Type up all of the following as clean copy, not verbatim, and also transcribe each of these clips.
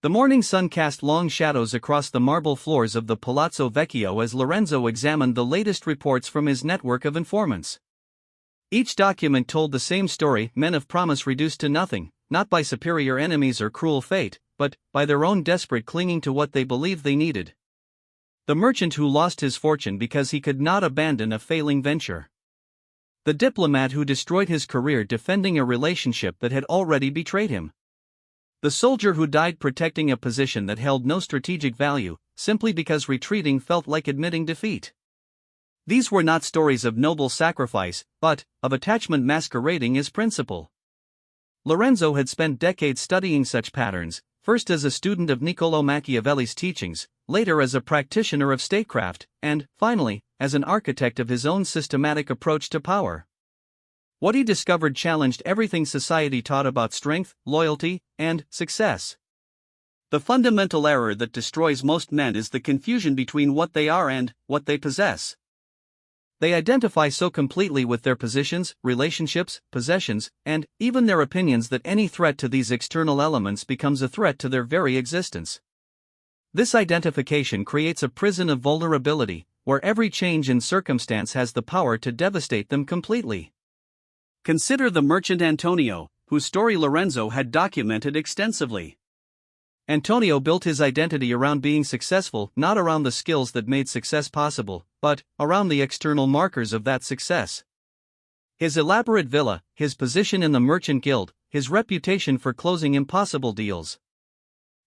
The morning sun cast long shadows across the marble floors of the Palazzo Vecchio as Lorenzo examined the latest reports from his network of informants. Each document told the same story: men of promise reduced to nothing, not by superior enemies or cruel fate, but by their own desperate clinging to what they believed they needed. The merchant who lost his fortune because he could not abandon a failing venture. The diplomat who destroyed his career defending a relationship that had already betrayed him. The soldier who died protecting a position that held no strategic value, simply because retreating felt like admitting defeat. These were not stories of noble sacrifice, but of attachment masquerading as principle. Lorenzo had spent decades studying such patterns, first as a student of Niccolò Machiavelli's teachings, later as a practitioner of statecraft, and, finally, as an architect of his own systematic approach to power. What he discovered challenged everything society taught about strength, loyalty, and success. The fundamental error that destroys most men is the confusion between what they are and what they possess. They identify so completely with their positions, relationships, possessions, and even their opinions that any threat to these external elements becomes a threat to their very existence. This identification creates a prison of vulnerability, where every change in circumstance has the power to devastate them completely. Consider the merchant Antonio, whose story Lorenzo had documented extensively. Antonio built his identity around being successful, not around the skills that made success possible, but around the external markers of that success. His elaborate villa, his position in the merchant guild, his reputation for closing impossible deals.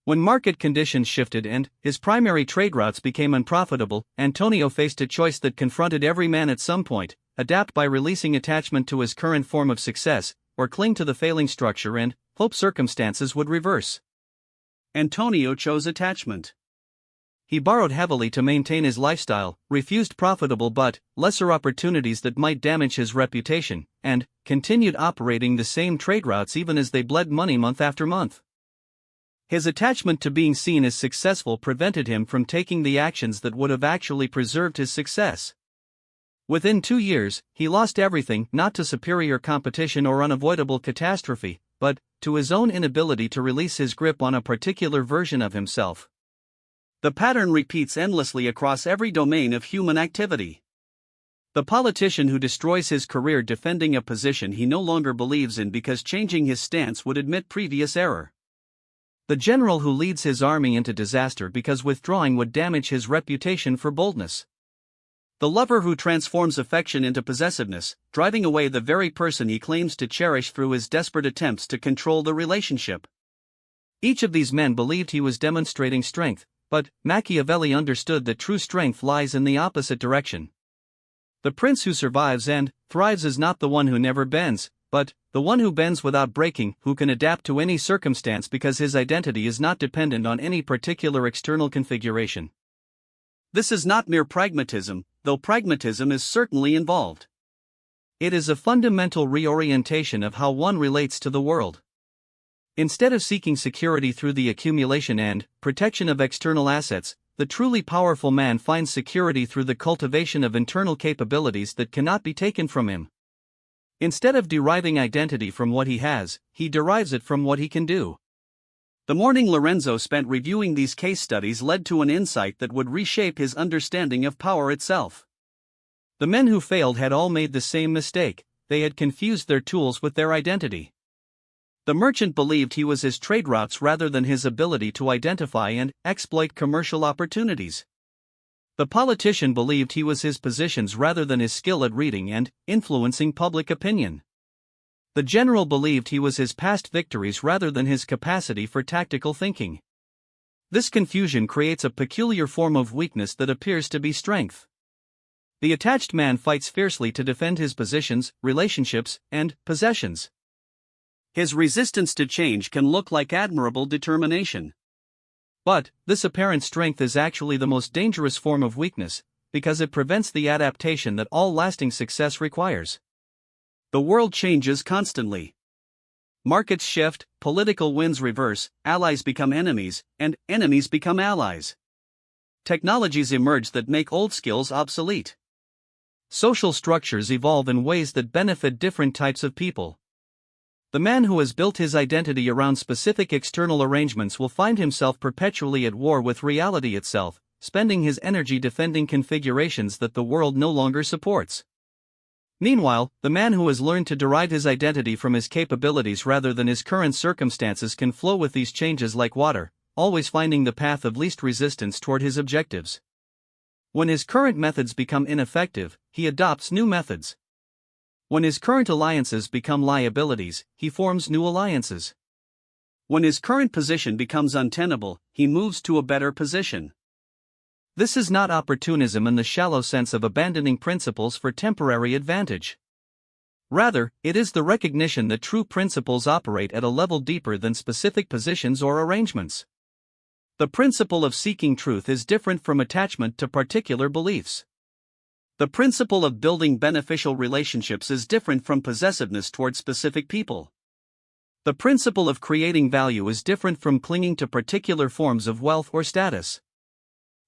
When market conditions shifted and his primary trade routes became unprofitable, Antonio faced a choice that confronted every man at some point: adapt by releasing attachment to his current form of success, or cling to the failing structure and hope circumstances would reverse. Antonio chose attachment. He borrowed heavily to maintain his lifestyle, refused profitable but lesser opportunities that might damage his reputation, and continued operating the same trade routes even as they bled money month after month. His attachment to being seen as successful prevented him from taking the actions that would have actually preserved his success. Within 2 years, he lost everything, not to superior competition or unavoidable catastrophe, but to his own inability to release his grip on a particular version of himself. The pattern repeats endlessly across every domain of human activity. The politician who destroys his career defending a position he no longer believes in because changing his stance would admit previous error. The general who leads his army into disaster because withdrawing would damage his reputation for boldness. The lover who transforms affection into possessiveness, driving away the very person he claims to cherish through his desperate attempts to control the relationship. Each of these men believed he was demonstrating strength, but Machiavelli understood that true strength lies in the opposite direction. The prince who survives and thrives is not the one who never bends, but the one who bends without breaking, who can adapt to any circumstance because his identity is not dependent on any particular external configuration. This is not mere pragmatism, though pragmatism is certainly involved. It is a fundamental reorientation of how one relates to the world. Instead of seeking security through the accumulation and protection of external assets, the truly powerful man finds security through the cultivation of internal capabilities that cannot be taken from him. Instead of deriving identity from what he has, he derives it from what he can do. The morning Lorenzo spent reviewing these case studies led to an insight that would reshape his understanding of power itself. The men who failed had all made the same mistake: they had confused their tools with their identity. The merchant believed he was his trade routes rather than his ability to identify and exploit commercial opportunities. The politician believed he was his positions rather than his skill at reading and influencing public opinion. The general believed he was his past victories rather than his capacity for tactical thinking. This confusion creates a peculiar form of weakness that appears to be strength. The attached man fights fiercely to defend his positions, relationships, and possessions. His resistance to change can look like admirable determination. But this apparent strength is actually the most dangerous form of weakness, because it prevents the adaptation that all lasting success requires. The world changes constantly. Markets shift, political winds reverse, allies become enemies, and enemies become allies. Technologies emerge that make old skills obsolete. Social structures evolve in ways that benefit different types of people. The man who has built his identity around specific external arrangements will find himself perpetually at war with reality itself, spending his energy defending configurations that the world no longer supports. Meanwhile, the man who has learned to derive his identity from his capabilities rather than his current circumstances can flow with these changes like water, always finding the path of least resistance toward his objectives. When his current methods become ineffective, he adopts new methods. When his current alliances become liabilities, he forms new alliances. When his current position becomes untenable, he moves to a better position. This is not opportunism in the shallow sense of abandoning principles for temporary advantage. Rather, it is the recognition that true principles operate at a level deeper than specific positions or arrangements. The principle of seeking truth is different from attachment to particular beliefs. The principle of building beneficial relationships is different from possessiveness toward specific people. The principle of creating value is different from clinging to particular forms of wealth or status.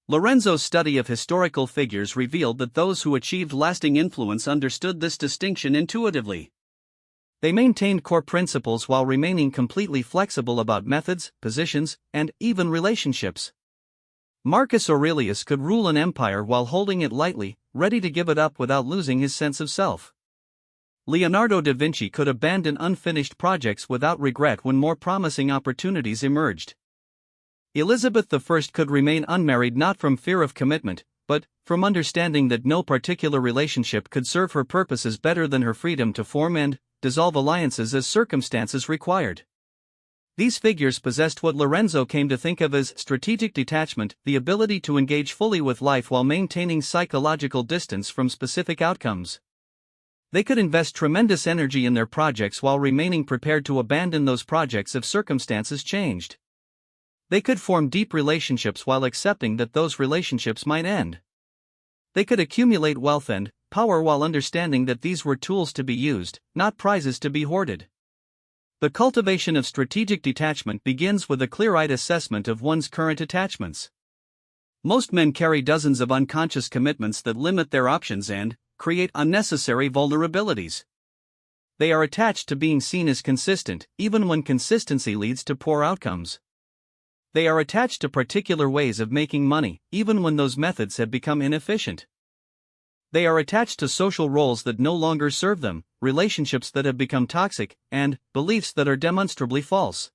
Lorenzo's study of historical figures revealed that those who achieved lasting influence understood this distinction intuitively. They maintained core principles while remaining completely flexible about methods, positions, and even relationships. Marcus Aurelius could rule an empire while holding it lightly, ready to give it up without losing his sense of self. Leonardo da Vinci could abandon unfinished projects without regret when more promising opportunities emerged. Elizabeth I could remain unmarried not from fear of commitment, but from understanding that no particular relationship could serve her purposes better than her freedom to form and dissolve alliances as circumstances required. These figures possessed what Lorenzo came to think of as strategic detachment, the ability to engage fully with life while maintaining psychological distance from specific outcomes. They could invest tremendous energy in their projects while remaining prepared to abandon those projects if circumstances changed. They could form deep relationships while accepting that those relationships might end. They could accumulate wealth and power while understanding that these were tools to be used, not prizes to be hoarded. The cultivation of strategic detachment begins with a clear-eyed assessment of one's current attachments. Most men carry dozens of unconscious commitments that limit their options and create unnecessary vulnerabilities. They are attached to being seen as consistent, even when consistency leads to poor outcomes. They are attached to particular ways of making money, even when those methods have become inefficient. They are attached to social roles that no longer serve them, relationships that have become toxic, and beliefs that are demonstrably false.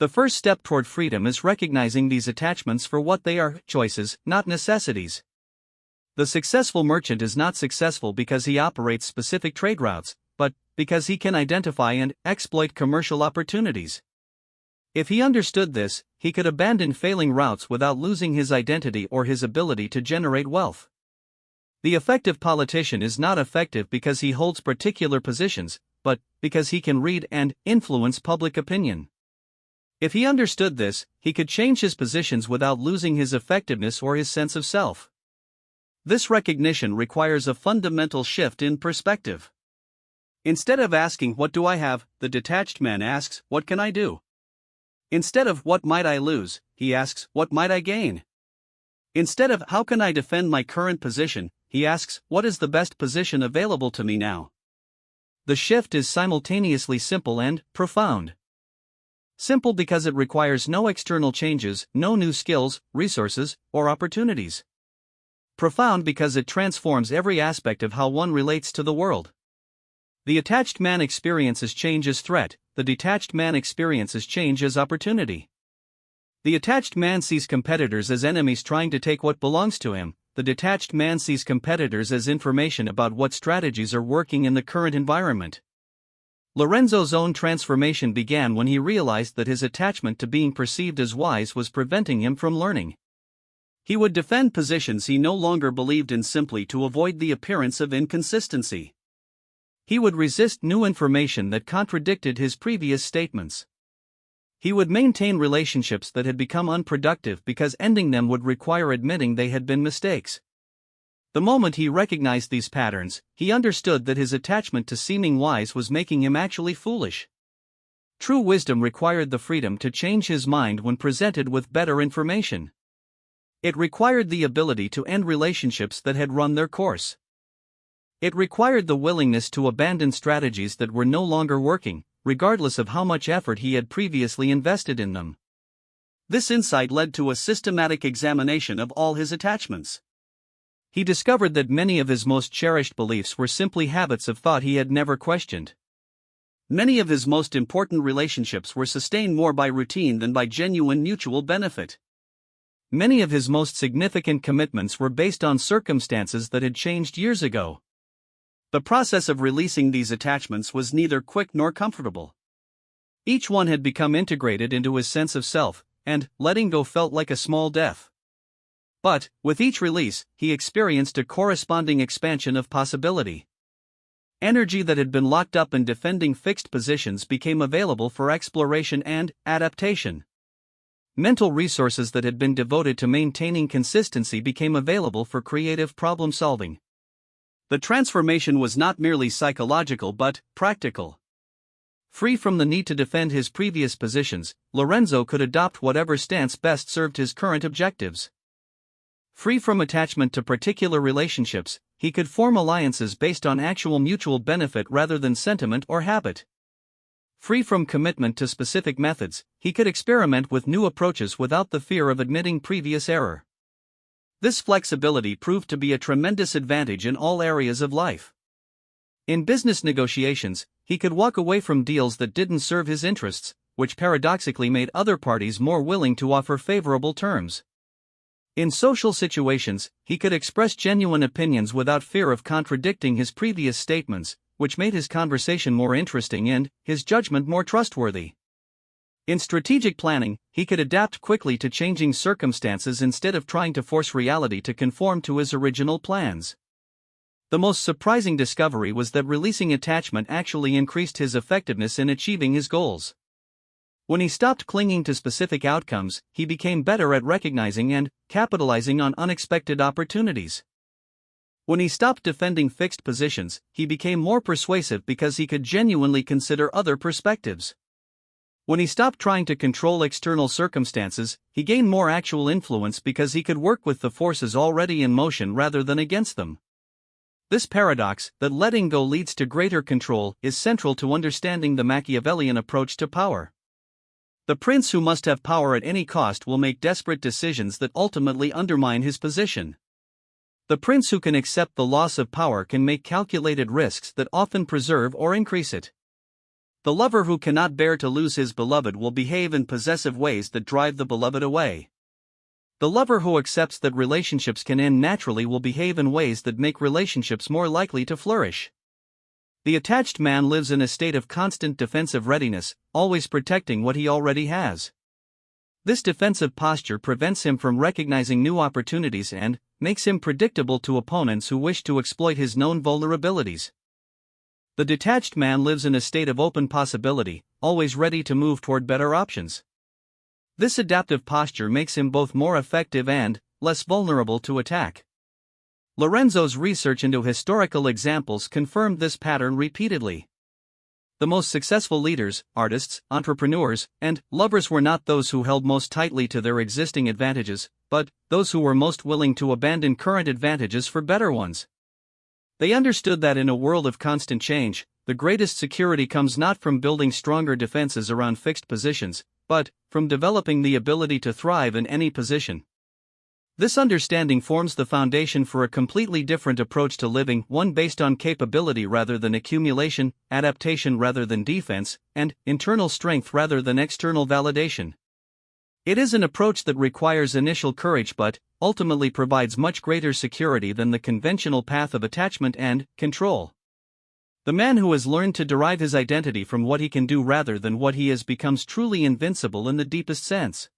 The first step toward freedom is recognizing these attachments for what they are: choices, not necessities. The successful merchant is not successful because he operates specific trade routes, but because he can identify and exploit commercial opportunities. If he understood this, he could abandon failing routes without losing his identity or his ability to generate wealth. The effective politician is not effective because he holds particular positions, but because he can read and influence public opinion. If he understood this, he could change his positions without losing his effectiveness or his sense of self. This recognition requires a fundamental shift in perspective. Instead of asking, "What do I have?" the detached man asks, "What can I do?" Instead of "What might I lose?" he asks, "What might I gain?" Instead of "How can I defend my current position?" he asks, "What is the best position available to me now?" The shift is simultaneously simple and profound. Simple because it requires no external changes, no new skills, resources, or opportunities. Profound because it transforms every aspect of how one relates to the world. The attached man experiences change as threat, the detached man experiences change as opportunity. The attached man sees competitors as enemies trying to take what belongs to him. The detached man sees competitors as information about what strategies are working in the current environment. Lorenzo's own transformation began when he realized that his attachment to being perceived as wise was preventing him from learning. He would defend positions he no longer believed in simply to avoid the appearance of inconsistency. He would resist new information that contradicted his previous statements. He would maintain relationships that had become unproductive because ending them would require admitting they had been mistakes. The moment he recognized these patterns, he understood that his attachment to seeming wise was making him actually foolish. True wisdom required the freedom to change his mind when presented with better information. It required the ability to end relationships that had run their course. It required the willingness to abandon strategies that were no longer working, regardless of how much effort he had previously invested in them. This insight led to a systematic examination of all his attachments. He discovered that many of his most cherished beliefs were simply habits of thought he had never questioned. Many of his most important relationships were sustained more by routine than by genuine mutual benefit. Many of his most significant commitments were based on circumstances that had changed years ago. The process of releasing these attachments was neither quick nor comfortable. Each one had become integrated into his sense of self, and letting go felt like a small death. But, with each release, he experienced a corresponding expansion of possibility. Energy that had been locked up in defending fixed positions became available for exploration and adaptation. Mental resources that had been devoted to maintaining consistency became available for creative problem solving. The transformation was not merely psychological but practical. Free from the need to defend his previous positions, Lorenzo could adopt whatever stance best served his current objectives. Free from attachment to particular relationships, he could form alliances based on actual mutual benefit rather than sentiment or habit. Free from commitment to specific methods, he could experiment with new approaches without the fear of admitting previous error. This flexibility proved to be a tremendous advantage in all areas of life. In business negotiations, he could walk away from deals that didn't serve his interests, which paradoxically made other parties more willing to offer favorable terms. In social situations, he could express genuine opinions without fear of contradicting his previous statements, which made his conversation more interesting and his judgment more trustworthy. In strategic planning, he could adapt quickly to changing circumstances instead of trying to force reality to conform to his original plans. The most surprising discovery was that releasing attachment actually increased his effectiveness in achieving his goals. When he stopped clinging to specific outcomes, he became better at recognizing and capitalizing on unexpected opportunities. When he stopped defending fixed positions, he became more persuasive because he could genuinely consider other perspectives. When he stopped trying to control external circumstances, he gained more actual influence because he could work with the forces already in motion rather than against them. This paradox, that letting go leads to greater control, is central to understanding the Machiavellian approach to power. The prince who must have power at any cost will make desperate decisions that ultimately undermine his position. The prince who can accept the loss of power can make calculated risks that often preserve or increase it. The lover who cannot bear to lose his beloved will behave in possessive ways that drive the beloved away. The lover who accepts that relationships can end naturally will behave in ways that make relationships more likely to flourish. The attached man lives in a state of constant defensive readiness, always protecting what he already has. This defensive posture prevents him from recognizing new opportunities and makes him predictable to opponents who wish to exploit his known vulnerabilities. The detached man lives in a state of open possibility, always ready to move toward better options. This adaptive posture makes him both more effective and less vulnerable to attack. Lorenzo's research into historical examples confirmed this pattern repeatedly. The most successful leaders, artists, entrepreneurs, and lovers were not those who held most tightly to their existing advantages, but those who were most willing to abandon current advantages for better ones. They understood that in a world of constant change, the greatest security comes not from building stronger defenses around fixed positions, but from developing the ability to thrive in any position. This understanding forms the foundation for a completely different approach to living, one based on capability rather than accumulation, adaptation rather than defense, and internal strength rather than external validation. It is an approach that requires initial courage but ultimately provides much greater security than the conventional path of attachment and control. The man who has learned to derive his identity from what he can do rather than what he is becomes truly invincible in the deepest sense.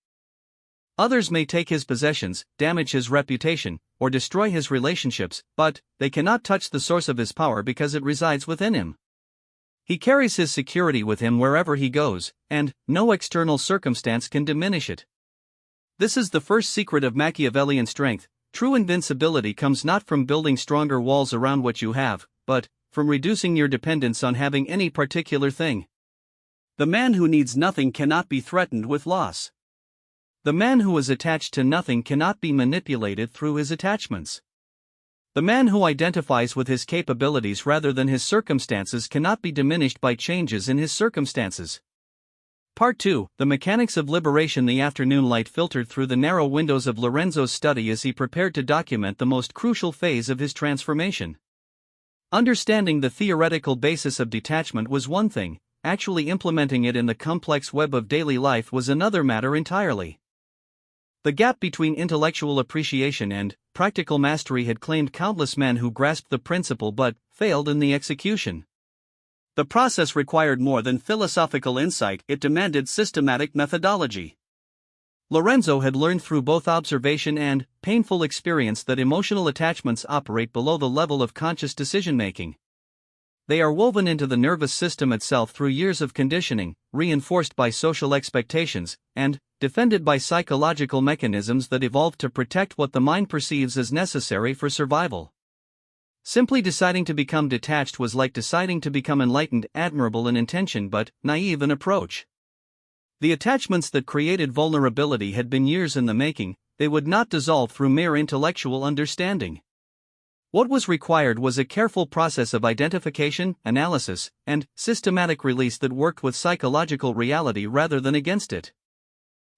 Others may take his possessions, damage his reputation, or destroy his relationships, but they cannot touch the source of his power because it resides within him. He carries his security with him wherever he goes, and no external circumstance can diminish it. This is the first secret of Machiavellian strength. True invincibility comes not from building stronger walls around what you have, but from reducing your dependence on having any particular thing. The man who needs nothing cannot be threatened with loss. The man who is attached to nothing cannot be manipulated through his attachments. The man who identifies with his capabilities rather than his circumstances cannot be diminished by changes in his circumstances. Part 2. The Mechanics of Liberation. The afternoon light filtered through the narrow windows of Lorenzo's study as he prepared to document the most crucial phase of his transformation. Understanding the theoretical basis of detachment was one thing, actually implementing it in the complex web of daily life was another matter entirely. The gap between intellectual appreciation and practical mastery had claimed countless men who grasped the principle but failed in the execution. The process required more than philosophical insight, it demanded systematic methodology. Lorenzo had learned through both observation and painful experience that emotional attachments operate below the level of conscious decision-making. They are woven into the nervous system itself through years of conditioning, reinforced by social expectations, and defended by psychological mechanisms that evolved to protect what the mind perceives as necessary for survival. Simply deciding to become detached was like deciding to become enlightened, admirable in intention but naive in approach. The attachments that created vulnerability had been years in the making, they would not dissolve through mere intellectual understanding. What was required was a careful process of identification, analysis, and systematic release that worked with psychological reality rather than against it.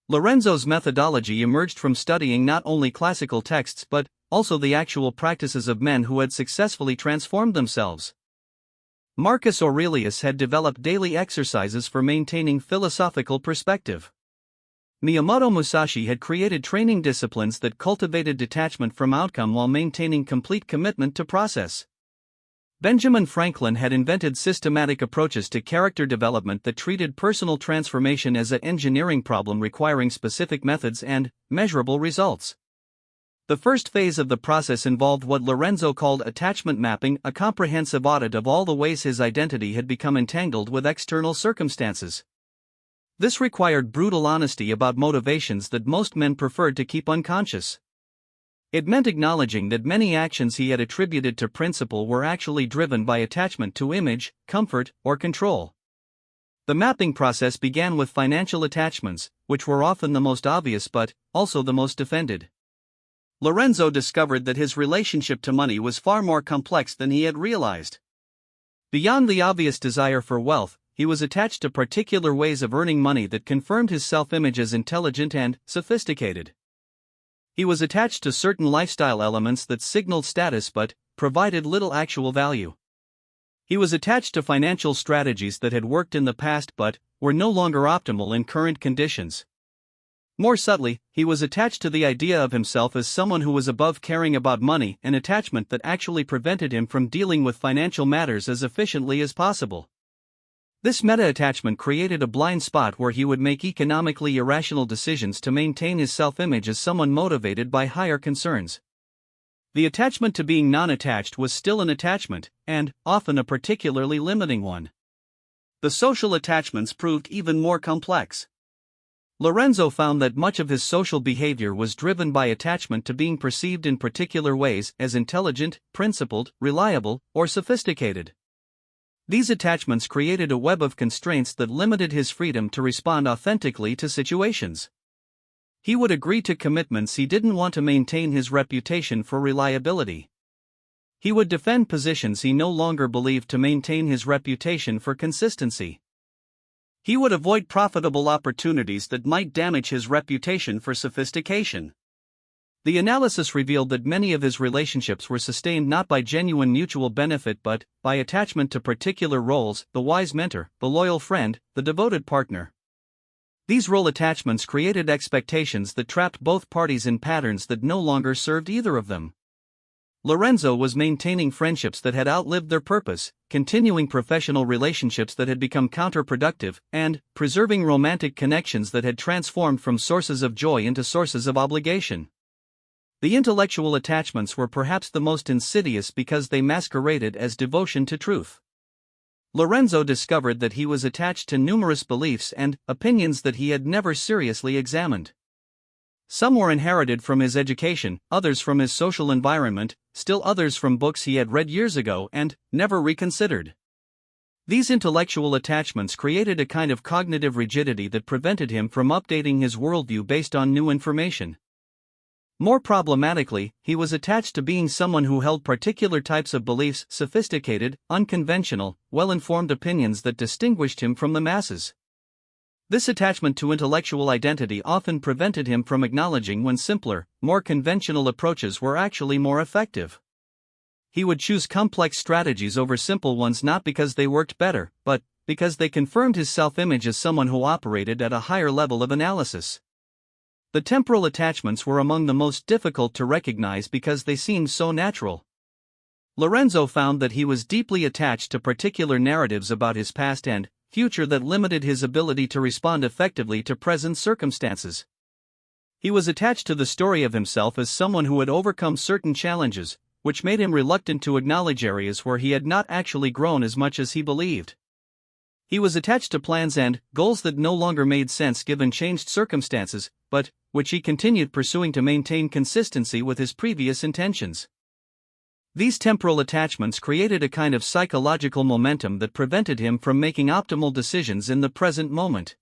Lorenzo's methodology emerged from studying not only classical texts but also the actual practices of men who had successfully transformed themselves. Marcus Aurelius had developed daily exercises for maintaining philosophical perspective. Miyamoto Musashi had created training disciplines that cultivated detachment from outcome while maintaining complete commitment to process. Benjamin Franklin had invented systematic approaches to character development that treated personal transformation as an engineering problem requiring specific methods and measurable results. The first phase of the process involved what Lorenzo called attachment mapping, a comprehensive audit of all the ways his identity had become entangled with external circumstances. This required brutal honesty about motivations that most men preferred to keep unconscious. It meant acknowledging that many actions he had attributed to principle were actually driven by attachment to image, comfort, or control. The mapping process began with financial attachments, which were often the most obvious but also the most defended. Lorenzo discovered that his relationship to money was far more complex than he had realized. Beyond the obvious desire for wealth, he was attached to particular ways of earning money that confirmed his self-image as intelligent and sophisticated. He was attached to certain lifestyle elements that signaled status but provided little actual value. He was attached to financial strategies that had worked in the past but were no longer optimal in current conditions. More subtly, he was attached to the idea of himself as someone who was above caring about money, an attachment that actually prevented him from dealing with financial matters as efficiently as possible. This meta-attachment created a blind spot where he would make economically irrational decisions to maintain his self-image as someone motivated by higher concerns. The attachment to being non-attached was still an attachment, and often a particularly limiting one. The social attachments proved even more complex. Lorenzo found that much of his social behavior was driven by attachment to being perceived in particular ways as intelligent, principled, reliable, or sophisticated. These attachments created a web of constraints that limited his freedom to respond authentically to situations. He would agree to commitments he didn't want to maintain his reputation for reliability. He would defend positions he no longer believed to maintain his reputation for consistency. He would avoid profitable opportunities that might damage his reputation for sophistication. The analysis revealed that many of his relationships were sustained not by genuine mutual benefit but by attachment to particular roles: the wise mentor, the loyal friend, the devoted partner. These role attachments created expectations that trapped both parties in patterns that no longer served either of them. Lorenzo was maintaining friendships that had outlived their purpose, continuing professional relationships that had become counterproductive, and preserving romantic connections that had transformed from sources of joy into sources of obligation. The intellectual attachments were perhaps the most insidious because they masqueraded as devotion to truth. Lorenzo discovered that he was attached to numerous beliefs and opinions that he had never seriously examined. Some were inherited from his education, others from his social environment, still others from books he had read years ago and never reconsidered. These intellectual attachments created a kind of cognitive rigidity that prevented him from updating his worldview based on new information. More problematically, he was attached to being someone who held particular types of beliefs, sophisticated, unconventional, well-informed opinions that distinguished him from the masses. This attachment to intellectual identity often prevented him from acknowledging when simpler, more conventional approaches were actually more effective. He would choose complex strategies over simple ones not because they worked better, but because they confirmed his self-image as someone who operated at a higher level of analysis. The temporal attachments were among the most difficult to recognize because they seemed so natural. Lorenzo found that he was deeply attached to particular narratives about his past and future that limited his ability to respond effectively to present circumstances. He was attached to the story of himself as someone who had overcome certain challenges, which made him reluctant to acknowledge areas where he had not actually grown as much as he believed. He was attached to plans and goals that no longer made sense given changed circumstances, but which he continued pursuing to maintain consistency with his previous intentions. These temporal attachments created a kind of psychological momentum that prevented him from making optimal decisions in the present moment.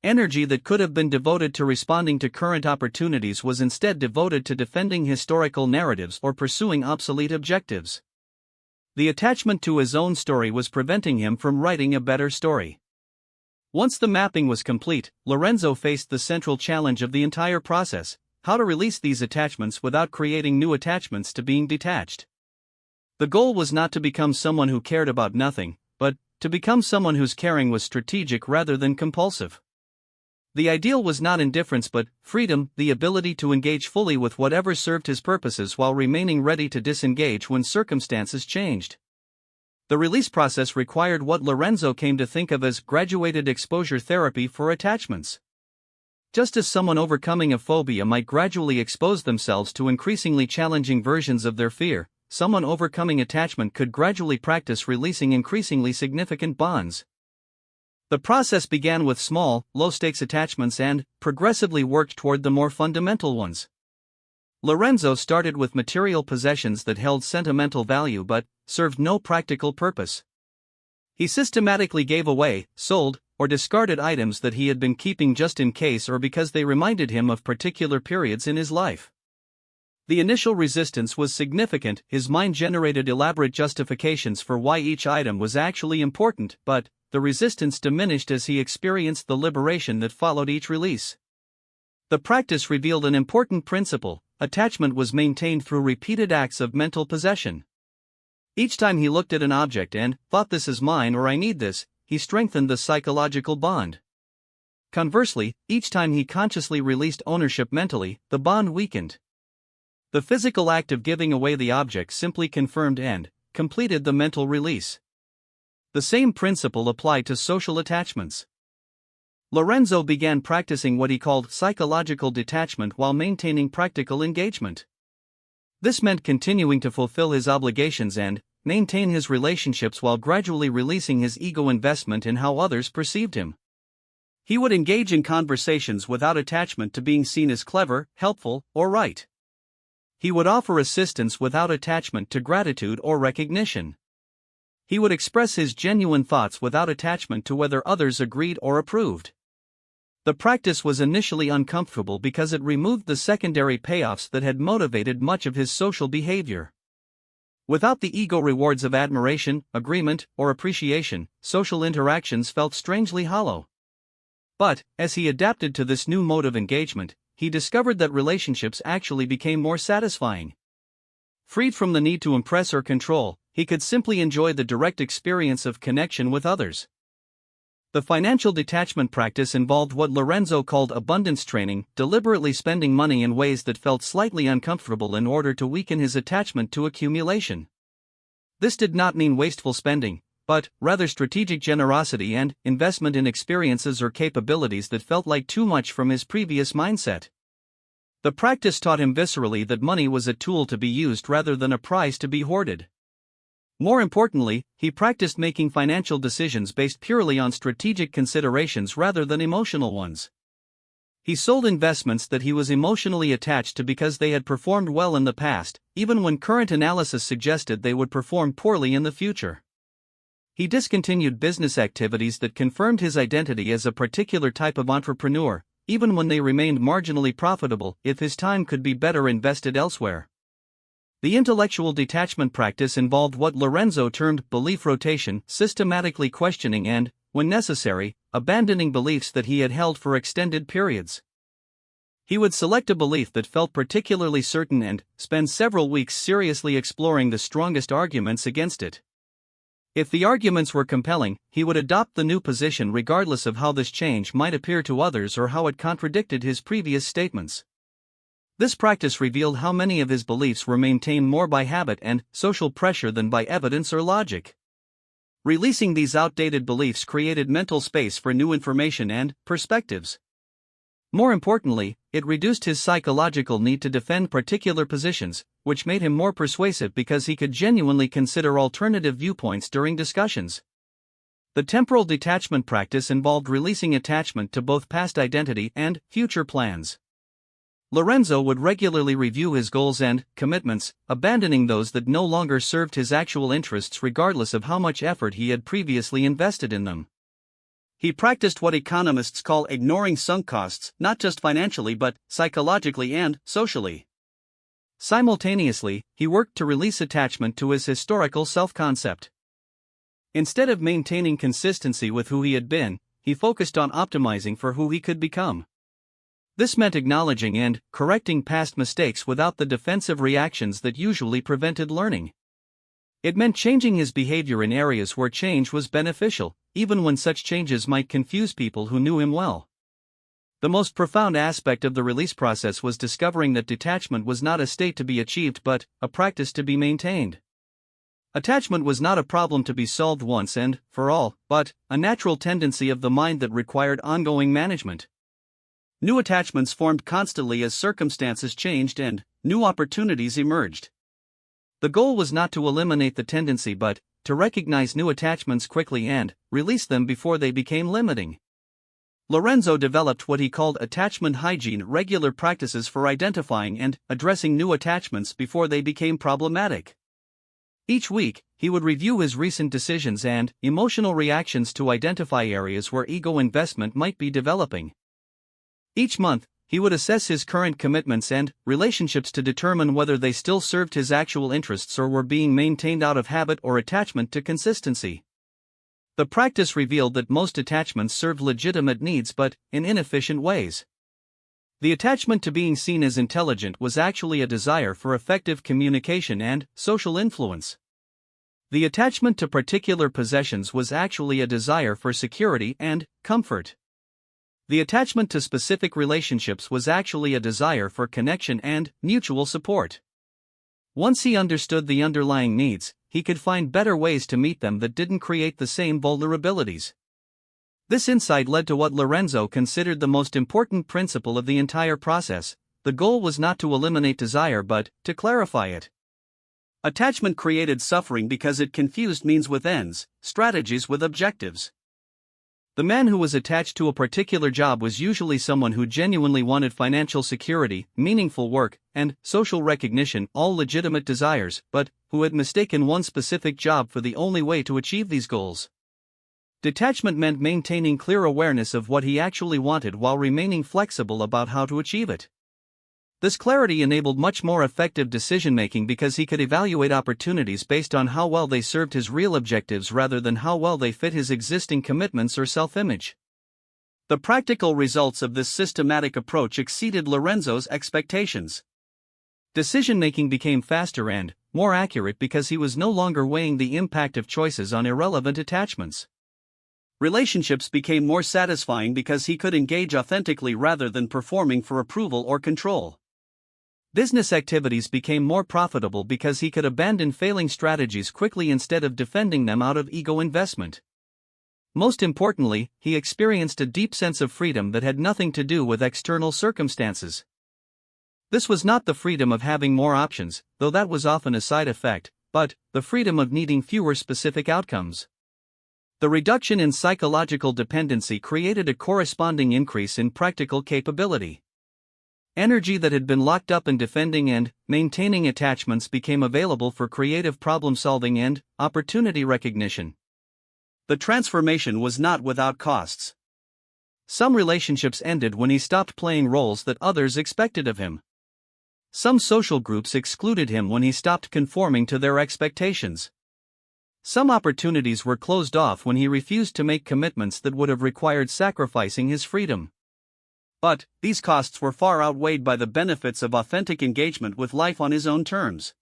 Energy that could have been devoted to responding to current opportunities was instead devoted to defending historical narratives or pursuing obsolete objectives. The attachment to his own story was preventing him from writing a better story. Once the mapping was complete, Lorenzo faced the central challenge of the entire process: how to release these attachments without creating new attachments to being detached. The goal was not to become someone who cared about nothing, but to become someone whose caring was strategic rather than compulsive. The ideal was not indifference but freedom, the ability to engage fully with whatever served his purposes while remaining ready to disengage when circumstances changed. The release process required what Lorenzo came to think of as graduated exposure therapy for attachments. Just as someone overcoming a phobia might gradually expose themselves to increasingly challenging versions of their fear, someone overcoming attachment could gradually practice releasing increasingly significant bonds. The process began with small, low-stakes attachments and progressively worked toward the more fundamental ones. Lorenzo started with material possessions that held sentimental value but served no practical purpose. He systematically gave away, sold, or discarded items that he had been keeping just in case or because they reminded him of particular periods in his life. The initial resistance was significant. His mind generated elaborate justifications for why each item was actually important, but the resistance diminished as he experienced the liberation that followed each release. The practice revealed an important principle: attachment was maintained through repeated acts of mental possession. Each time he looked at an object and thought, "This is mine" or "I need this," he strengthened the psychological bond. Conversely, each time he consciously released ownership mentally, the bond weakened. The physical act of giving away the object simply confirmed and completed the mental release. The same principle applied to social attachments. Lorenzo began practicing what he called psychological detachment while maintaining practical engagement. This meant continuing to fulfill his obligations and maintain his relationships while gradually releasing his ego investment in how others perceived him. He would engage in conversations without attachment to being seen as clever, helpful, or right. He would offer assistance without attachment to gratitude or recognition. He would express his genuine thoughts without attachment to whether others agreed or approved. The practice was initially uncomfortable because it removed the secondary payoffs that had motivated much of his social behavior. Without the ego rewards of admiration, agreement, or appreciation, social interactions felt strangely hollow. But, as he adapted to this new mode of engagement, he discovered that relationships actually became more satisfying. Freed from the need to impress or control, he could simply enjoy the direct experience of connection with others. The financial detachment practice involved what Lorenzo called abundance training, deliberately spending money in ways that felt slightly uncomfortable in order to weaken his attachment to accumulation. This did not mean wasteful spending, but rather strategic generosity and investment in experiences or capabilities that felt like too much from his previous mindset. The practice taught him viscerally that money was a tool to be used rather than a prize to be hoarded. More importantly, he practiced making financial decisions based purely on strategic considerations rather than emotional ones. He sold investments that he was emotionally attached to because they had performed well in the past, even when current analysis suggested they would perform poorly in the future. He discontinued business activities that confirmed his identity as a particular type of entrepreneur, even when they remained marginally profitable if his time could be better invested elsewhere. The intellectual detachment practice involved what Lorenzo termed belief rotation, systematically questioning and, when necessary, abandoning beliefs that he had held for extended periods. He would select a belief that felt particularly certain and spend several weeks seriously exploring the strongest arguments against it. If the arguments were compelling, he would adopt the new position regardless of how this change might appear to others or how it contradicted his previous statements. This practice revealed how many of his beliefs were maintained more by habit and social pressure than by evidence or logic. Releasing these outdated beliefs created mental space for new information and perspectives. More importantly, it reduced his psychological need to defend particular positions, which made him more persuasive because he could genuinely consider alternative viewpoints during discussions. The temporal detachment practice involved releasing attachment to both past identity and future plans. Lorenzo would regularly review his goals and commitments, abandoning those that no longer served his actual interests regardless of how much effort he had previously invested in them. He practiced what economists call ignoring sunk costs, not just financially but psychologically and socially. Simultaneously, he worked to release attachment to his historical self-concept. Instead of maintaining consistency with who he had been, he focused on optimizing for who he could become. This meant acknowledging and correcting past mistakes without the defensive reactions that usually prevented learning. It meant changing his behavior in areas where change was beneficial, even when such changes might confuse people who knew him well. The most profound aspect of the release process was discovering that detachment was not a state to be achieved but a practice to be maintained. Attachment was not a problem to be solved once and for all, but a natural tendency of the mind that required ongoing management. New attachments formed constantly as circumstances changed and new opportunities emerged. The goal was not to eliminate the tendency but to recognize new attachments quickly and release them before they became limiting. Lorenzo developed what he called attachment hygiene, regular practices for identifying and addressing new attachments before they became problematic. Each week, he would review his recent decisions and emotional reactions to identify areas where ego investment might be developing. Each month, he would assess his current commitments and relationships to determine whether they still served his actual interests or were being maintained out of habit or attachment to consistency. The practice revealed that most attachments served legitimate needs but in inefficient ways. The attachment to being seen as intelligent was actually a desire for effective communication and social influence. The attachment to particular possessions was actually a desire for security and comfort. The attachment to specific relationships was actually a desire for connection and mutual support. Once he understood the underlying needs, he could find better ways to meet them that didn't create the same vulnerabilities. This insight led to what Lorenzo considered the most important principle of the entire process. The goal was not to eliminate desire but to clarify it. Attachment created suffering because it confused means with ends, strategies with objectives. The man who was attached to a particular job was usually someone who genuinely wanted financial security, meaningful work, and social recognition, all legitimate desires, but who had mistaken one specific job for the only way to achieve these goals. Detachment meant maintaining clear awareness of what he actually wanted while remaining flexible about how to achieve it. This clarity enabled much more effective decision-making because he could evaluate opportunities based on how well they served his real objectives rather than how well they fit his existing commitments or self-image. The practical results of this systematic approach exceeded Lorenzo's expectations. Decision-making became faster and more accurate because he was no longer weighing the impact of choices on irrelevant attachments. Relationships became more satisfying because he could engage authentically rather than performing for approval or control. Business activities became more profitable because he could abandon failing strategies quickly instead of defending them out of ego investment. Most importantly, he experienced a deep sense of freedom that had nothing to do with external circumstances. This was not the freedom of having more options, though that was often a side effect, but the freedom of needing fewer specific outcomes. The reduction in psychological dependency created a corresponding increase in practical capability. Energy that had been locked up in defending and maintaining attachments became available for creative problem-solving and opportunity recognition. The transformation was not without costs. Some relationships ended when he stopped playing roles that others expected of him. Some social groups excluded him when he stopped conforming to their expectations. Some opportunities were closed off when he refused to make commitments that would have required sacrificing his freedom. But these costs were far outweighed by the benefits of authentic engagement with life on his own terms.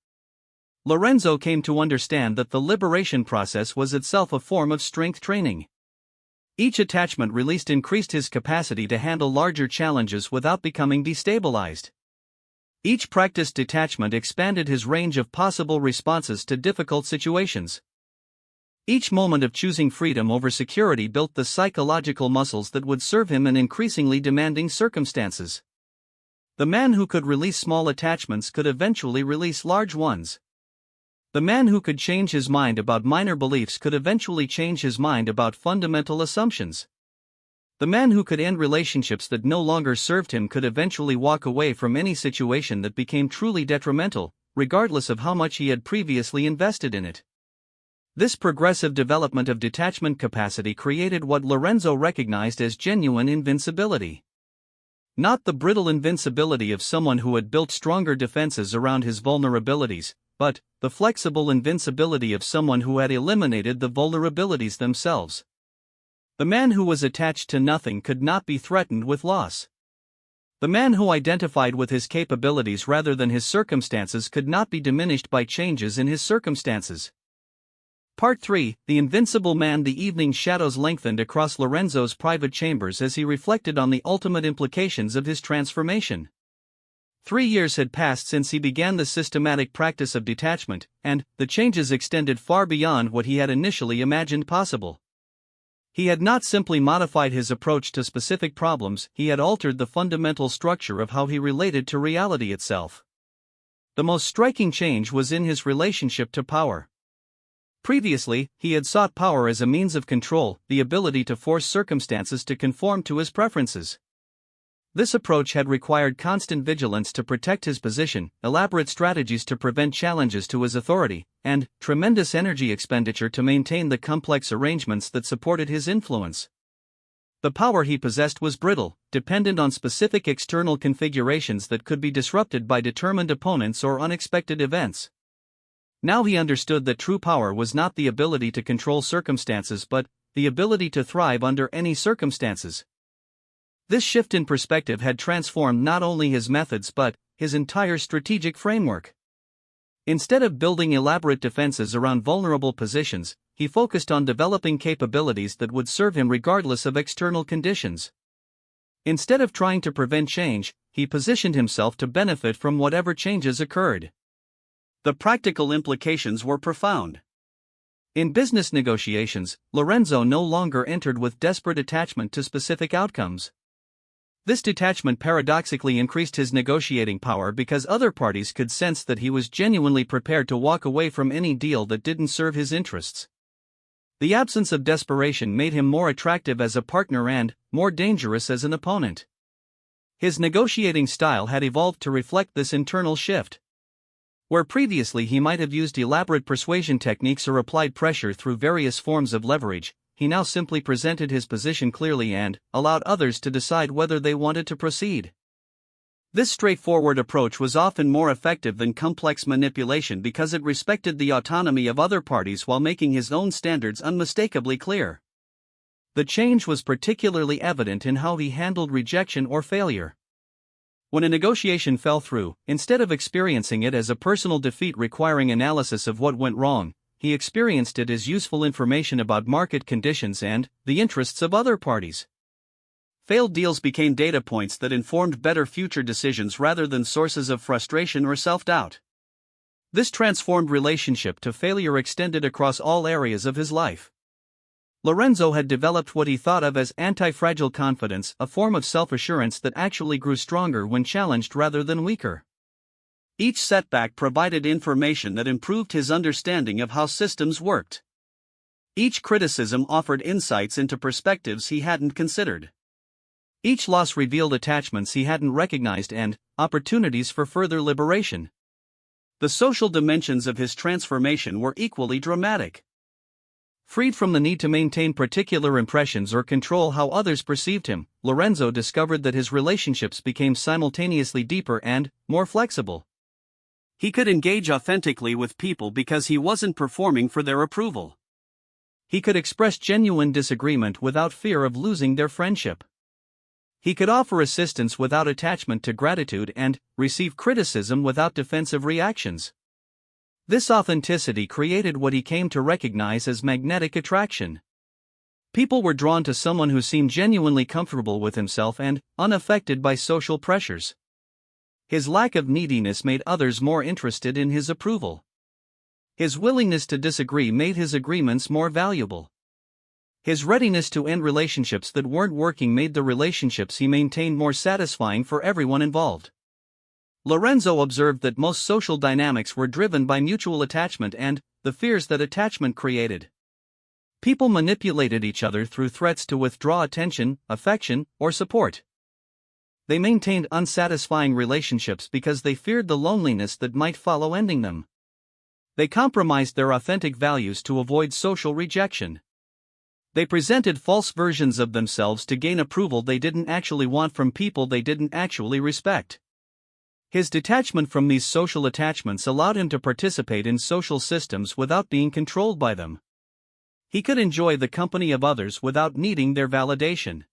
Lorenzo came to understand that the liberation process was itself a form of strength training. Each attachment released increased his capacity to handle larger challenges without becoming destabilized. Each practiced detachment expanded his range of possible responses to difficult situations. Each moment of choosing freedom over security built the psychological muscles that would serve him in increasingly demanding circumstances. The man who could release small attachments could eventually release large ones. The man who could change his mind about minor beliefs could eventually change his mind about fundamental assumptions. The man who could end relationships that no longer served him could eventually walk away from any situation that became truly detrimental, regardless of how much he had previously invested in it. This progressive development of detachment capacity created what Lorenzo recognized as genuine invincibility. Not the brittle invincibility of someone who had built stronger defenses around his vulnerabilities, but the flexible invincibility of someone who had eliminated the vulnerabilities themselves. The man who was attached to nothing could not be threatened with loss. The man who identified with his capabilities rather than his circumstances could not be diminished by changes in his circumstances. Part 3, The Invincible Man. The evening shadows lengthened across Lorenzo's private chambers as he reflected on the ultimate implications of his transformation. 3 years had passed since he began the systematic practice of detachment, and the changes extended far beyond what he had initially imagined possible. He had not simply modified his approach to specific problems, he had altered the fundamental structure of how he related to reality itself. The most striking change was in his relationship to power. Previously, he had sought power as a means of control, the ability to force circumstances to conform to his preferences. This approach had required constant vigilance to protect his position, elaborate strategies to prevent challenges to his authority, and tremendous energy expenditure to maintain the complex arrangements that supported his influence. The power he possessed was brittle, dependent on specific external configurations that could be disrupted by determined opponents or unexpected events. Now he understood that true power was not the ability to control circumstances but the ability to thrive under any circumstances. This shift in perspective had transformed not only his methods but his entire strategic framework. Instead of building elaborate defenses around vulnerable positions, he focused on developing capabilities that would serve him regardless of external conditions. Instead of trying to prevent change, he positioned himself to benefit from whatever changes occurred. The practical implications were profound. In business negotiations, Lorenzo no longer entered with desperate attachment to specific outcomes. This detachment paradoxically increased his negotiating power because other parties could sense that he was genuinely prepared to walk away from any deal that didn't serve his interests. The absence of desperation made him more attractive as a partner and more dangerous as an opponent. His negotiating style had evolved to reflect this internal shift. Where previously he might have used elaborate persuasion techniques or applied pressure through various forms of leverage, he now simply presented his position clearly and allowed others to decide whether they wanted to proceed. This straightforward approach was often more effective than complex manipulation because it respected the autonomy of other parties while making his own standards unmistakably clear. The change was particularly evident in how he handled rejection or failure. When a negotiation fell through, instead of experiencing it as a personal defeat requiring analysis of what went wrong, he experienced it as useful information about market conditions and the interests of other parties. Failed deals became data points that informed better future decisions rather than sources of frustration or self-doubt. This transformed relationship to failure extended across all areas of his life. Lorenzo had developed what he thought of as anti-fragile confidence, a form of self-assurance that actually grew stronger when challenged rather than weaker. Each setback provided information that improved his understanding of how systems worked. Each criticism offered insights into perspectives he hadn't considered. Each loss revealed attachments he hadn't recognized and opportunities for further liberation. The social dimensions of his transformation were equally dramatic. Freed from the need to maintain particular impressions or control how others perceived him, Lorenzo discovered that his relationships became simultaneously deeper and more flexible. He could engage authentically with people because he wasn't performing for their approval. He could express genuine disagreement without fear of losing their friendship. He could offer assistance without attachment to gratitude and receive criticism without defensive reactions. This authenticity created what he came to recognize as magnetic attraction. People were drawn to someone who seemed genuinely comfortable with himself and unaffected by social pressures. His lack of neediness made others more interested in his approval. His willingness to disagree made his agreements more valuable. His readiness to end relationships that weren't working made the relationships he maintained more satisfying for everyone involved. Lorenzo observed that most social dynamics were driven by mutual attachment and the fears that attachment created. People manipulated each other through threats to withdraw attention, affection, or support. They maintained unsatisfying relationships because they feared the loneliness that might follow ending them. They compromised their authentic values to avoid social rejection. They presented false versions of themselves to gain approval they didn't actually want from people they didn't actually respect. His detachment from these social attachments allowed him to participate in social systems without being controlled by them. He could enjoy the company of others without needing their validation.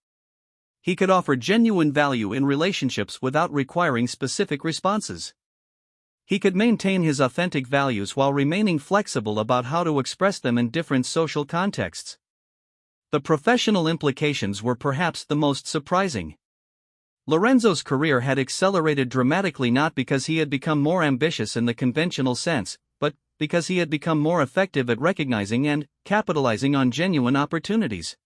He could offer genuine value in relationships without requiring specific responses. He could maintain his authentic values while remaining flexible about how to express them in different social contexts. The professional implications were perhaps the most surprising. Lorenzo's career had accelerated dramatically not because he had become more ambitious in the conventional sense, but because he had become more effective at recognizing and capitalizing on genuine opportunities.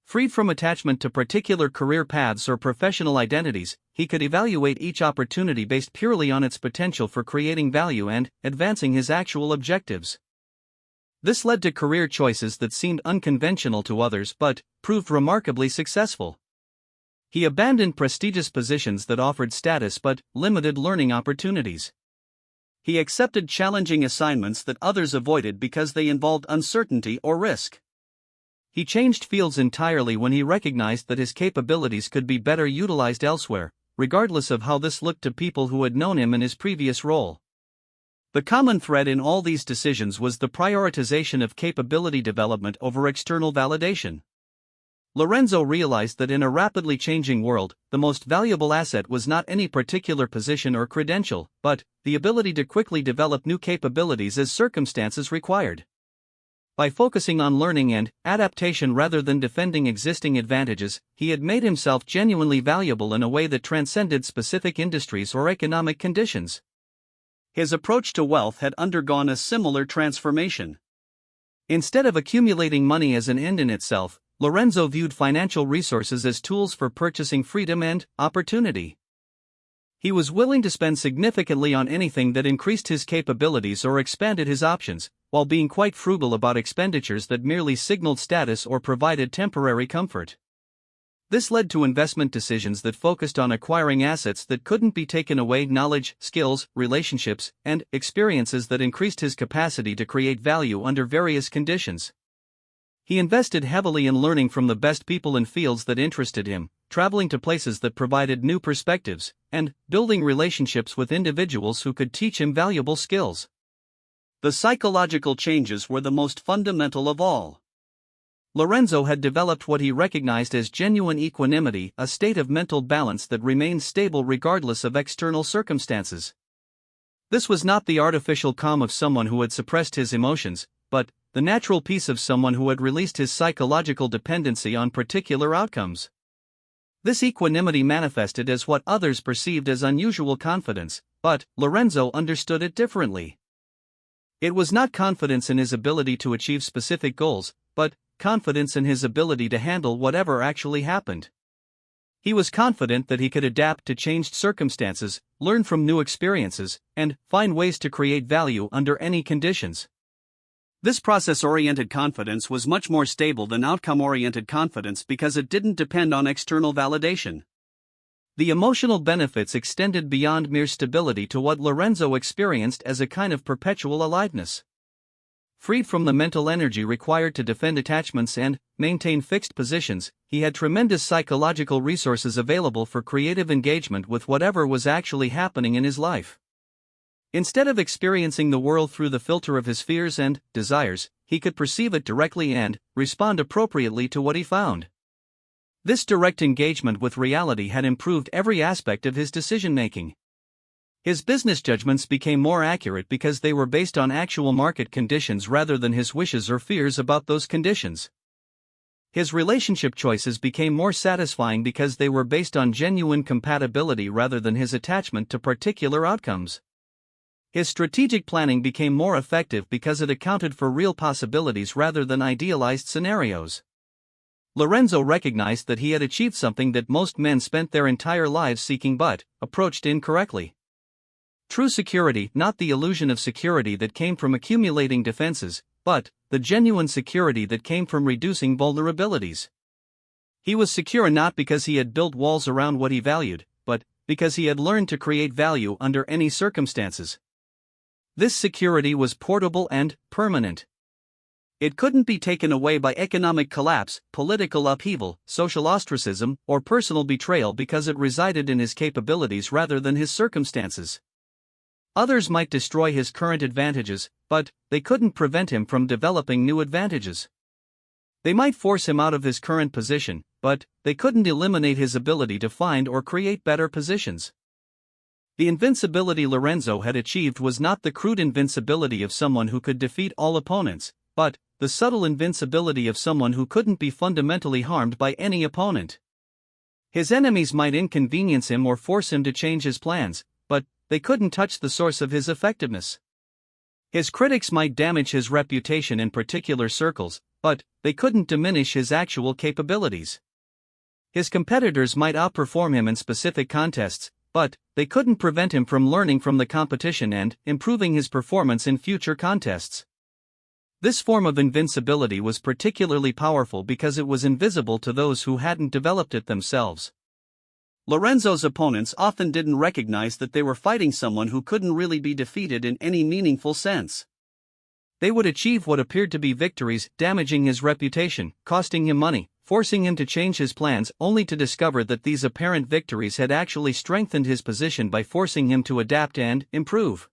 Freed from attachment to particular career paths or professional identities, he could evaluate each opportunity based purely on its potential for creating value and advancing his actual objectives. This led to career choices that seemed unconventional to others but proved remarkably successful. He abandoned prestigious positions that offered status but limited learning opportunities. He accepted challenging assignments that others avoided because they involved uncertainty or risk. He changed fields entirely when he recognized that his capabilities could be better utilized elsewhere, regardless of how this looked to people who had known him in his previous role. The common thread in all these decisions was the prioritization of capability development over external validation. Lorenzo realized that in a rapidly changing world, the most valuable asset was not any particular position or credential, but the ability to quickly develop new capabilities as circumstances required. By focusing on learning and adaptation rather than defending existing advantages, he had made himself genuinely valuable in a way that transcended specific industries or economic conditions. His approach to wealth had undergone a similar transformation. Instead of accumulating money as an end in itself, Lorenzo viewed financial resources as tools for purchasing freedom and opportunity. He was willing to spend significantly on anything that increased his capabilities or expanded his options, while being quite frugal about expenditures that merely signaled status or provided temporary comfort. This led to investment decisions that focused on acquiring assets that couldn't be taken away: knowledge, skills, relationships, and experiences that increased his capacity to create value under various conditions. He invested heavily in learning from the best people in fields that interested him, traveling to places that provided new perspectives, and building relationships with individuals who could teach him valuable skills. The psychological changes were the most fundamental of all. Lorenzo had developed what he recognized as genuine equanimity, a state of mental balance that remains stable regardless of external circumstances. This was not the artificial calm of someone who had suppressed his emotions, but the natural peace of someone who had released his psychological dependency on particular outcomes. This equanimity manifested as what others perceived as unusual confidence, but Lorenzo understood it differently. It was not confidence in his ability to achieve specific goals, but confidence in his ability to handle whatever actually happened. He was confident that he could adapt to changed circumstances, learn from new experiences, and find ways to create value under any conditions. This process-oriented confidence was much more stable than outcome-oriented confidence because it didn't depend on external validation. The emotional benefits extended beyond mere stability to what Lorenzo experienced as a kind of perpetual aliveness. Freed from the mental energy required to defend attachments and maintain fixed positions, he had tremendous psychological resources available for creative engagement with whatever was actually happening in his life. Instead of experiencing the world through the filter of his fears and desires, he could perceive it directly and respond appropriately to what he found. This direct engagement with reality had improved every aspect of his decision-making. His business judgments became more accurate because they were based on actual market conditions rather than his wishes or fears about those conditions. His relationship choices became more satisfying because they were based on genuine compatibility rather than his attachment to particular outcomes. His strategic planning became more effective because it accounted for real possibilities rather than idealized scenarios. Lorenzo recognized that he had achieved something that most men spent their entire lives seeking but approached incorrectly. True security, not the illusion of security that came from accumulating defenses, but the genuine security that came from reducing vulnerabilities. He was secure not because he had built walls around what he valued, but because he had learned to create value under any circumstances. This security was portable and permanent. It couldn't be taken away by economic collapse, political upheaval, social ostracism, or personal betrayal because it resided in his capabilities rather than his circumstances. Others might destroy his current advantages, but they couldn't prevent him from developing new advantages. They might force him out of his current position, but they couldn't eliminate his ability to find or create better positions. The invincibility Lorenzo had achieved was not the crude invincibility of someone who could defeat all opponents, but the subtle invincibility of someone who couldn't be fundamentally harmed by any opponent. His enemies might inconvenience him or force him to change his plans, but they couldn't touch the source of his effectiveness. His critics might damage his reputation in particular circles, but they couldn't diminish his actual capabilities. His competitors might outperform him in specific contests, but they couldn't prevent him from learning from the competition and improving his performance in future contests. This form of invincibility was particularly powerful because it was invisible to those who hadn't developed it themselves. Lorenzo's opponents often didn't recognize that they were fighting someone who couldn't really be defeated in any meaningful sense. They would achieve what appeared to be victories, damaging his reputation, costing him money, forcing him to change his plans, only to discover that these apparent victories had actually strengthened his position by forcing him to adapt and improve.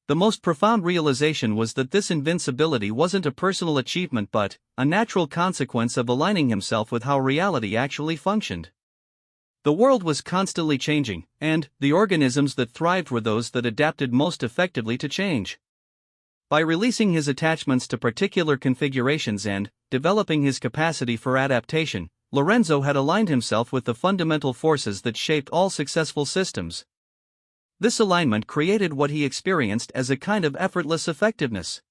The most profound realization was that this invincibility wasn't a personal achievement but a natural consequence of aligning himself with how reality actually functioned. The world was constantly changing, and the organisms that thrived were those that adapted most effectively to change. By releasing his attachments to particular configurations and developing his capacity for adaptation, Lorenzo had aligned himself with the fundamental forces that shaped all successful systems. This alignment created what he experienced as a kind of effortless effectiveness.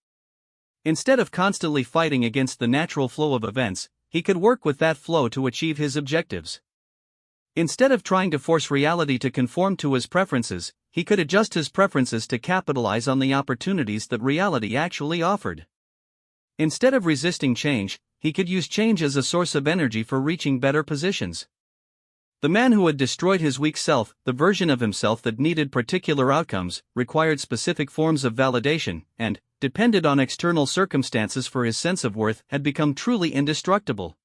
Instead of constantly fighting against the natural flow of events, he could work with that flow to achieve his objectives. Instead of trying to force reality to conform to his preferences, he could adjust his preferences to capitalize on the opportunities that reality actually offered. Instead of resisting change, he could use change as a source of energy for reaching better positions. The man who had destroyed his weak self, the version of himself that needed particular outcomes, required specific forms of validation, and depended on external circumstances for his sense of worth, had become truly indestructible.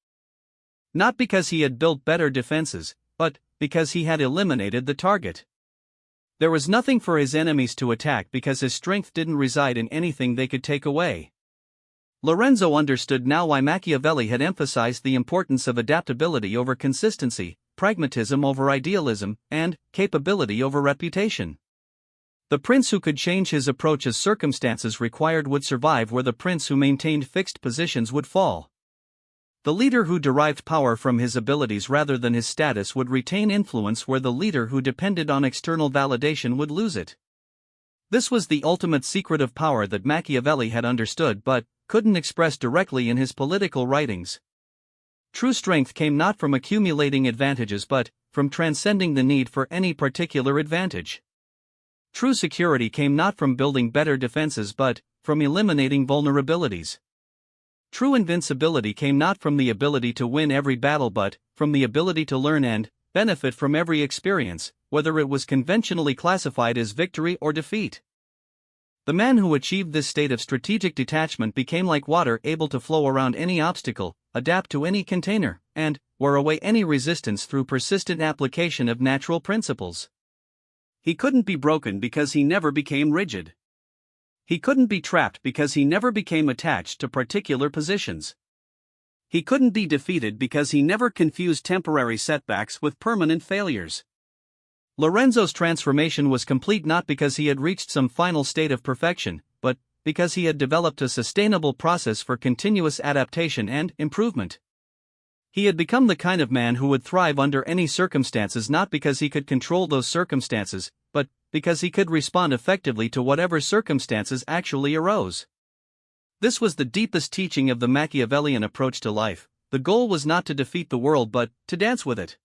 Not because he had built better defenses, but because he had eliminated the target. There was nothing for his enemies to attack because his strength didn't reside in anything they could take away. Lorenzo understood now why Machiavelli had emphasized the importance of adaptability over consistency, pragmatism over idealism, and capability over reputation. The prince who could change his approach as circumstances required would survive where the prince who maintained fixed positions would fall. The leader who derived power from his abilities rather than his status would retain influence where the leader who depended on external validation would lose it. This was the ultimate secret of power that Machiavelli had understood but couldn't express directly in his political writings. True strength came not from accumulating advantages but from transcending the need for any particular advantage. True security came not from building better defenses but from eliminating vulnerabilities. True invincibility came not from the ability to win every battle but from the ability to learn and benefit from every experience, whether it was conventionally classified as victory or defeat. The man who achieved this state of strategic detachment became like water, able to flow around any obstacle, adapt to any container, and wear away any resistance through persistent application of natural principles. He couldn't be broken because he never became rigid. He couldn't be trapped because he never became attached to particular positions. He couldn't be defeated because he never confused temporary setbacks with permanent failures. Lorenzo's transformation was complete not because he had reached some final state of perfection, but because he had developed a sustainable process for continuous adaptation and improvement. He had become the kind of man who would thrive under any circumstances, not because he could control those circumstances, but because he could respond effectively to whatever circumstances actually arose. This was the deepest teaching of the Machiavellian approach to life. The goal was not to defeat the world but to dance with it.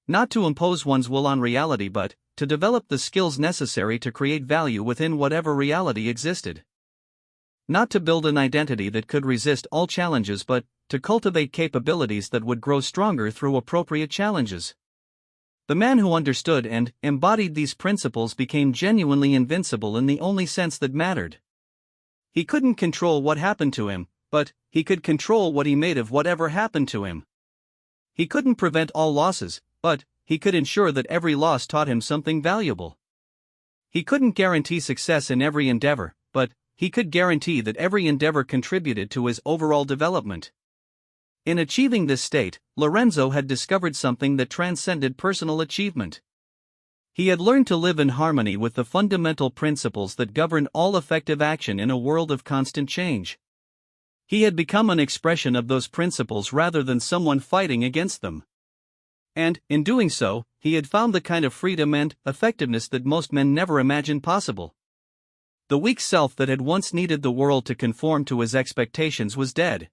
Not to impose one's will on reality but to develop the skills necessary to create value within whatever reality existed. Not to build an identity that could resist all challenges but to cultivate capabilities that would grow stronger through appropriate challenges. The man who understood and embodied these principles became genuinely invincible in the only sense that mattered. He couldn't control what happened to him, but he could control what he made of whatever happened to him. He couldn't prevent all losses, but he could ensure that every loss taught him something valuable. He couldn't guarantee success in every endeavor, but he could guarantee that every endeavor contributed to his overall development. In achieving this state, Lorenzo had discovered something that transcended personal achievement. He had learned to live in harmony with the fundamental principles that govern all effective action in a world of constant change. He had become an expression of those principles rather than someone fighting against them. And, in doing so, he had found the kind of freedom and effectiveness that most men never imagined possible. The weak self that had once needed the world to conform to his expectations was dead.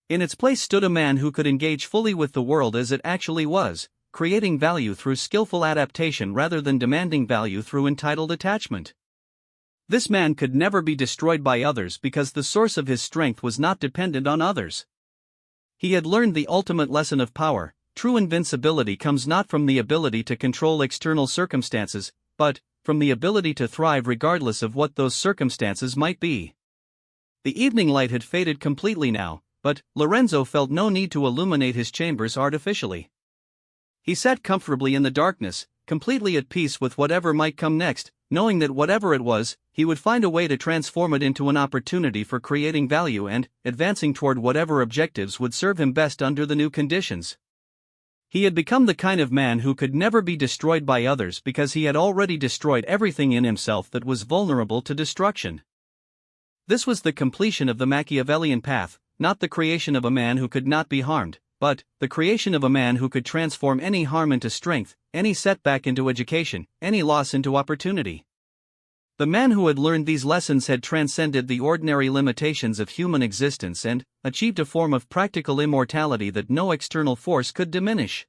In its place stood a man who could engage fully with the world as it actually was, creating value through skillful adaptation rather than demanding value through entitled attachment. This man could never be destroyed by others because the source of his strength was not dependent on others. He had learned the ultimate lesson of power. True invincibility comes not from the ability to control external circumstances, but from the ability to thrive regardless of what those circumstances might be. The evening light had faded completely now, but Lorenzo felt no need to illuminate his chambers artificially. He sat comfortably in the darkness, completely at peace with whatever might come next, knowing that whatever it was, he would find a way to transform it into an opportunity for creating value and advancing toward whatever objectives would serve him best under the new conditions. He had become the kind of man who could never be destroyed by others because he had already destroyed everything in himself that was vulnerable to destruction. This was the completion of the Machiavellian path, not the creation of a man who could not be harmed, but the creation of a man who could transform any harm into strength, any setback into education, any loss into opportunity. The man who had learned these lessons had transcended the ordinary limitations of human existence and achieved a form of practical immortality that no external force could diminish.